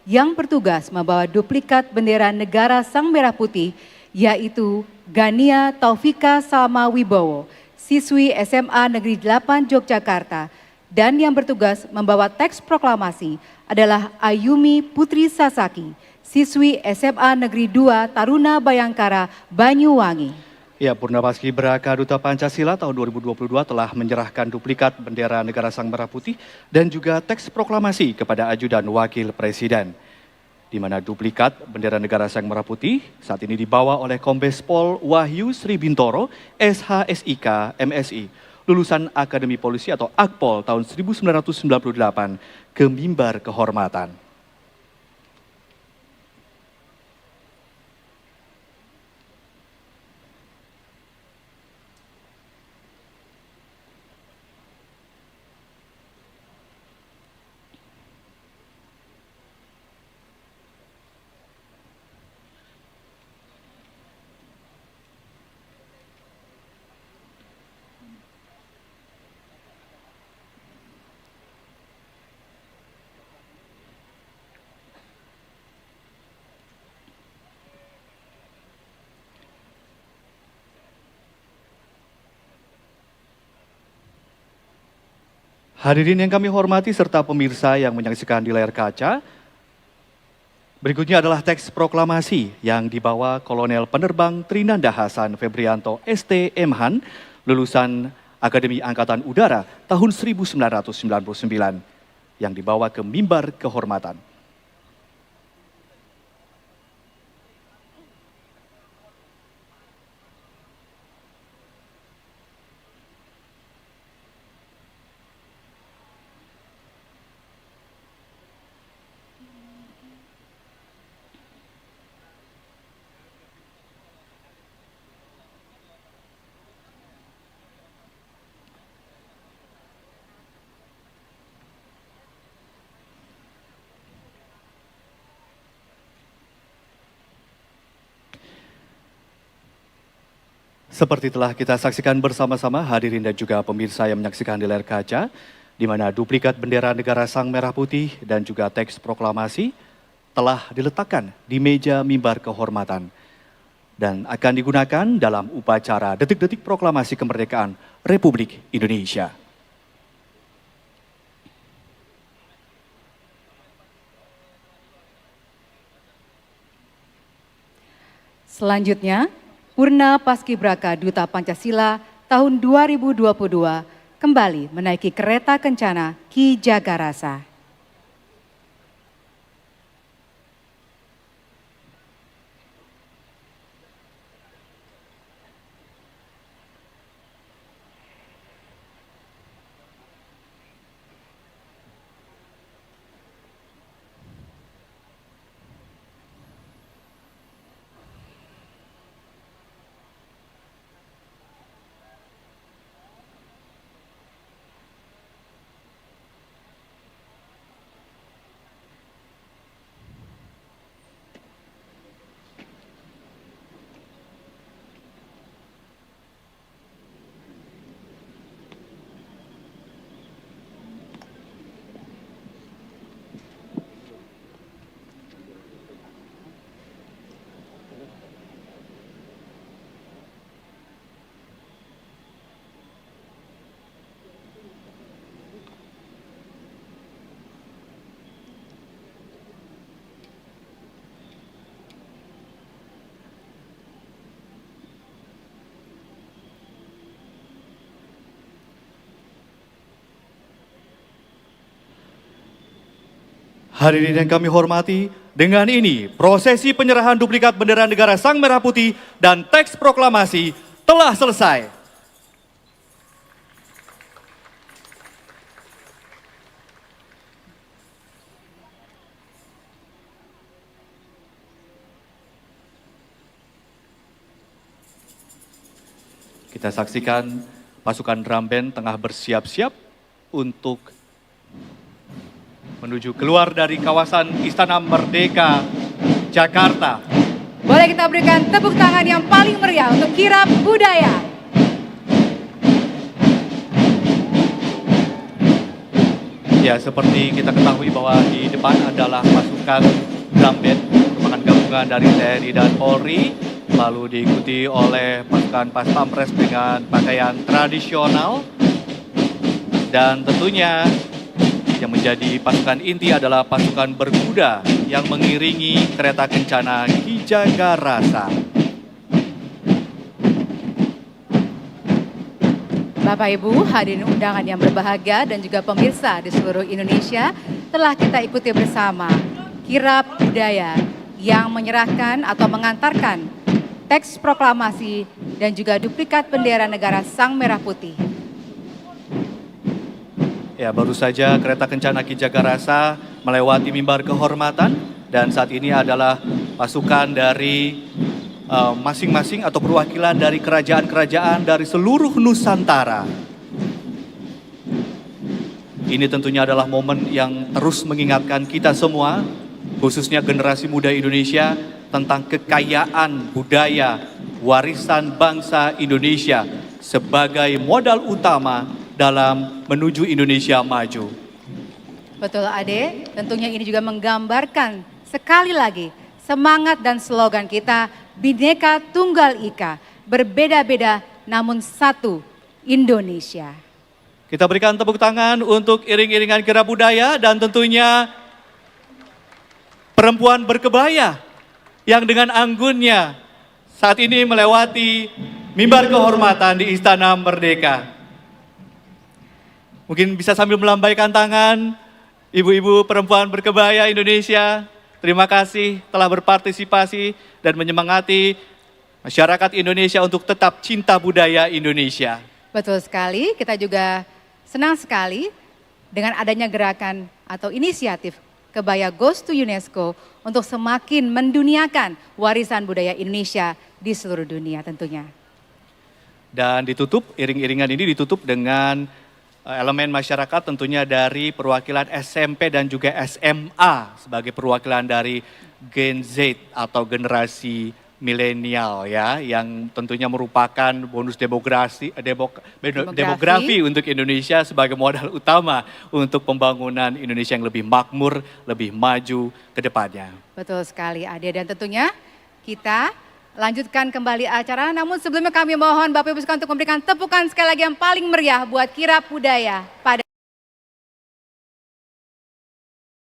yang bertugas membawa duplikat bendera negara Sang Merah Putih, yaitu Gania Taufika Salma Wibowo, siswi SMA Negeri 8 Yogyakarta, dan yang bertugas membawa teks proklamasi adalah Ayumi Putri Sasaki, siswi SMA Negeri 2 Taruna Bayangkara, Banyuwangi. Ya, Purna Paskibraka Duta Pancasila tahun 2022 telah menyerahkan duplikat bendera negara Sang Merah Putih dan juga teks proklamasi kepada Ajudan Wakil Presiden. Di mana duplikat bendera negara Sang Merah Putih saat ini dibawa oleh Kombes Pol Wahyu Sri Bintoro, SHSIK MSI, lulusan Akademi Polisi atau Akpol tahun 1998 ke mimbar kehormatan. Hadirin yang kami hormati serta pemirsa yang menyaksikan di layar kaca, berikutnya adalah teks proklamasi yang dibawa Kolonel Penerbang Trinanda Hasan Febrianto ST Mhan, lulusan Akademi Angkatan Udara tahun 1999, yang dibawa ke mimbar kehormatan. Seperti telah kita saksikan bersama-sama hadirin dan juga pemirsa yang menyaksikan di layar kaca, di mana duplikat bendera negara Sang Merah Putih dan juga teks proklamasi telah diletakkan di meja mimbar kehormatan dan akan digunakan dalam upacara detik-detik proklamasi kemerdekaan Republik Indonesia. Selanjutnya, Purna Paskibraka Duta Pancasila tahun 2022 kembali menaiki kereta kencana Ki Jagarasa. Hadirin yang kami hormati, dengan ini prosesi penyerahan duplikat bendera negara Sang Merah Putih dan teks proklamasi telah selesai. Kita saksikan pasukan drum band tengah bersiap-siap untuk menuju keluar dari kawasan Istana Merdeka, Jakarta. Boleh kita berikan tepuk tangan yang paling meriah untuk kirap budaya. Ya, seperti kita ketahui bahwa di depan adalah pasukan drum band, merupakan gabungan dari TNI dan Polri, lalu diikuti oleh pasukan Pas Pampres dengan pakaian tradisional, dan tentunya yang menjadi pasukan inti adalah pasukan berkuda yang mengiringi kereta kencana Ki Jagarasa. Bapak Ibu, hadirin undangan yang berbahagia dan juga pemirsa di seluruh Indonesia, telah kita ikuti bersama kirap budaya yang menyerahkan atau mengantarkan teks proklamasi dan juga duplikat bendera negara Sang Merah Putih. Ya, baru saja kereta kencana Ki Jagarasa melewati mimbar kehormatan, dan saat ini adalah pasukan dari masing-masing atau perwakilan dari kerajaan-kerajaan dari seluruh Nusantara. Ini tentunya adalah momen yang terus mengingatkan kita semua, khususnya generasi muda Indonesia, tentang kekayaan budaya, warisan bangsa Indonesia sebagai modal utama dalam menuju Indonesia maju. Betul Ade, tentunya ini juga menggambarkan sekali lagi semangat dan slogan kita Bhinneka Tunggal Ika, berbeda-beda namun satu Indonesia. Kita berikan tepuk tangan untuk iring-iringan kirap budaya dan tentunya perempuan berkebaya yang dengan anggunnya saat ini melewati mimbar kehormatan di Istana Merdeka. Mungkin bisa sambil melambaikan tangan, ibu-ibu perempuan berkebaya Indonesia, terima kasih telah berpartisipasi dan menyemangati masyarakat Indonesia untuk tetap cinta budaya Indonesia. Betul sekali, kita juga senang sekali dengan adanya gerakan atau inisiatif Kebaya Goes to UNESCO untuk semakin menduniakan warisan budaya Indonesia di seluruh dunia tentunya. Dan ditutup, iring-iringan ini ditutup dengan elemen masyarakat tentunya dari perwakilan SMP dan juga SMA sebagai perwakilan dari Gen Z atau generasi milenial ya, yang tentunya merupakan bonus demografi untuk Indonesia sebagai modal utama untuk pembangunan Indonesia yang lebih makmur, lebih maju ke depannya. Betul sekali Ade, dan tentunya kita lanjutkan kembali acara, namun sebelumnya kami mohon Bapak Ibu sekalian untuk memberikan tepukan sekali lagi yang paling meriah buat kirap budaya pada